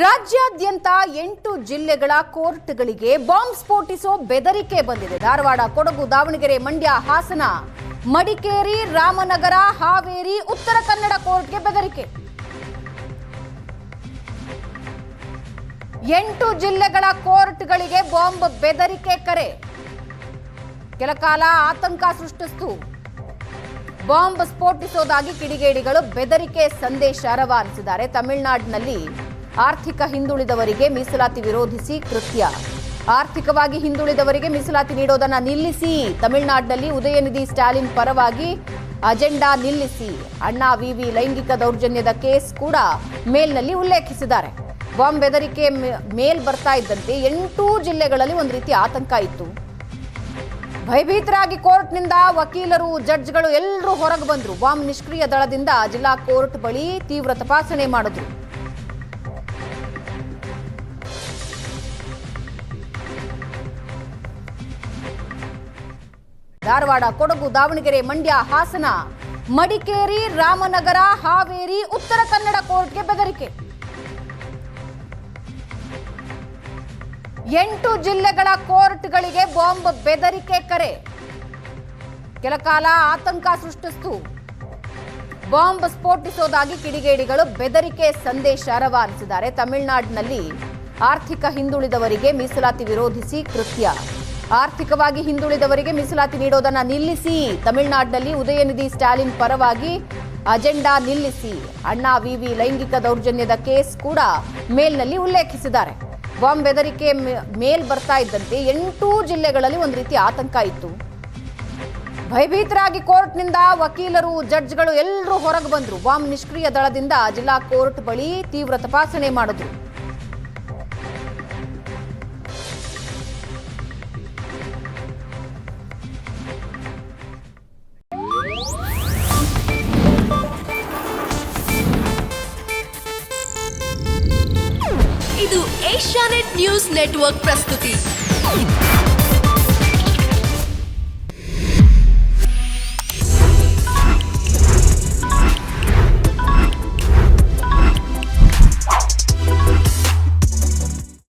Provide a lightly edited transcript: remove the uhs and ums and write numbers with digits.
ರಾಜ್ಯಾದ್ಯಂತ 8 ಜಿಲ್ಲೆಗಳ ಕೋರ್ಟ್ಗಳಿಗೆ ಬಾಂಬ್ ಸ್ಫೋಟಿಸೋ ಬೆದರಿಕೆ ಬಂದಿದೆ. ಧಾರವಾಡ, ಕೊಡಗು, ದಾವಣಗೆರೆ, ಮಂಡ್ಯ, ಹಾಸನ, ಮಡಿಕೇರಿ, ರಾಮನಗರ, ಹಾವೇರಿ, ಉತ್ತರ ಕನ್ನಡ ಕೋರ್ಟ್ಗೆ ಬೆದರಿಕೆ. 8 ಜಿಲ್ಲೆಗಳ ಕೋರ್ಟ್ಗಳಿಗೆ ಬಾಂಬ್ ಬೆದರಿಕೆ ಕರೆ. ಕೆಲಕಾಲ ಆತಂಕ ಸೃಷ್ಟಿಸಿತು. ಬಾಂಬ್ ಸ್ಫೋಟಿಸೋದಾಗಿ ಕಿಡಿಗೇಡಿಗಳು ಬೆದರಿಕೆ ಸಂದೇಶ ರವಾನಿಸಿದ್ದಾರೆ. ತಮಿಳುನಾಡಿನಲ್ಲಿ ಆರ್ಥಿಕ ಹಿಂದುಳಿದವರಿಗೆ ಮೀಸಲಾತಿ ವಿರೋಧಿಸಿ ಕೃತ್ಯ. ಆರ್ಥಿಕವಾಗಿ ಹಿಂದುಳಿದವರಿಗೆ ಮೀಸಲಾತಿ ನೀಡೋದನ್ನ ನಿಲ್ಲಿಸಿ. ತಮಿಳುನಾಡಿನಲ್ಲಿ ಉದಯನಿಧಿ ಸ್ಟಾಲಿನ್ ಪರವಾಗಿ ಅಜೆಂಡಾ ನಿಲ್ಲಿಸಿ. ಅಣ್ಣಾ ವಿವಿ ಲೈಂಗಿಕ ದೌರ್ಜನ್ಯದ ಕೇಸ್ ಕೂಡ ಮೇಲ್ನಲ್ಲಿ ಉಲ್ಲೇಖಿಸಿದ್ದಾರೆ. ಬಾಂಬ್ ಬೆದರಿಕೆ ಮೇಲ್ ಬರ್ತಾ ಇದ್ದಂತೆ 8 ಜಿಲ್ಲೆಗಳಲ್ಲಿ ಒಂದು ರೀತಿ ಆತಂಕ ಇತ್ತು. ಭಯಭೀತರಾಗಿ ಕೋರ್ಟ್ನಿಂದ ವಕೀಲರು, ಜಡ್ಜ್ಗಳು ಎಲ್ಲರೂ ಹೊರಗೆ ಬಂದ್ರು. ಬಾಂಬ್ ನಿಷ್ಕ್ರಿಯ ದಳದಿಂದ ಜಿಲ್ಲಾ ಕೋರ್ಟ್ ಬಳಿ ತೀವ್ರ ತಪಾಸಣೆ ಮಾಡಿದ್ರು. ಧಾರವಾಡ, ಕೊಡಗು, ದಾವಣಗೆರೆ, ಮಂಡ್ಯ, ಹಾಸನ, ಮಡಿಕೇರಿ, ರಾಮನಗರ, ಹಾವೇರಿ, ಉತ್ತರ ಕನ್ನಡ ಕೋರ್ಟ್ಗೆ ಬೆದರಿಕೆ. 8 ಜಿಲ್ಲೆಗಳ ಕೋರ್ಟ್ಗಳಿಗೆ ಬಾಂಬ್ ಬೆದರಿಕೆ ಕರೆ. ಕೆಲಕಾಲ ಆತಂಕ ಸೃಷ್ಟಿಸಿತು. ಬಾಂಬ್ ಸ್ಫೋಟಿಸೋದಾಗಿ ಕಿಡಿಗೇಡಿಗಳು ಬೆದರಿಕೆ ಸಂದೇಶ ರವಾನಿಸಿದ್ದಾರೆ. ತಮಿಳುನಾಡಿನಲ್ಲಿ ಆರ್ಥಿಕ ಹಿಂದುಳಿದವರಿಗೆ ಮೀಸಲಾತಿ ವಿರೋಧಿಸಿ ಕೃತ್ಯ. ಆರ್ಥಿಕವಾಗಿ ಹಿಂದುಳಿದವರಿಗೆ ಮೀಸಲಾತಿ ನೀಡೋದನ್ನ ನಿಲ್ಲಿಸಿ. ತಮಿಳುನಾಡಿನಲ್ಲಿ ಉದಯನಿಧಿ ಸ್ಟಾಲಿನ್ ಪರವಾಗಿ ಅಜೆಂಡಾ ನಿಲ್ಲಿಸಿ. ಅಣ್ಣಾ ವಿವಿ ಲೈಂಗಿಕ ದೌರ್ಜನ್ಯದ ಕೇಸ್ ಕೂಡ ಮೇಲ್ನಲ್ಲಿ ಉಲ್ಲೇಖಿಸಿದ್ದಾರೆ. ಬಾಂಬ್ ಬೆದರಿಕೆ ಮೇಲ್ ಬರ್ತಾ ಇದ್ದಂತೆ 8 ಜಿಲ್ಲೆಗಳಲ್ಲಿ ಒಂದು ರೀತಿ ಆತಂಕ ಇತ್ತು. ಭಯಭೀತರಾಗಿ ಕೋರ್ಟ್ನಿಂದ ವಕೀಲರು, ಜಡ್ಜ್ಗಳು ಎಲ್ಲರೂ ಹೊರಗೆ ಬಂದ್ರು. ಬಾಂಬ್ ನಿಷ್ಕ್ರಿಯ ದಳದಿಂದ ಜಿಲ್ಲಾ ಕೋರ್ಟ್ ಬಳಿ ತೀವ್ರ ತಪಾಸಣೆ ಮಾಡಿದ್ರು. ಇದು ಏಷ್ಯಾನೆಟ್ ನ್ಯೂಸ್ ನೆಟ್ವರ್ಕ್ ಪ್ರಸ್ತುತಿ.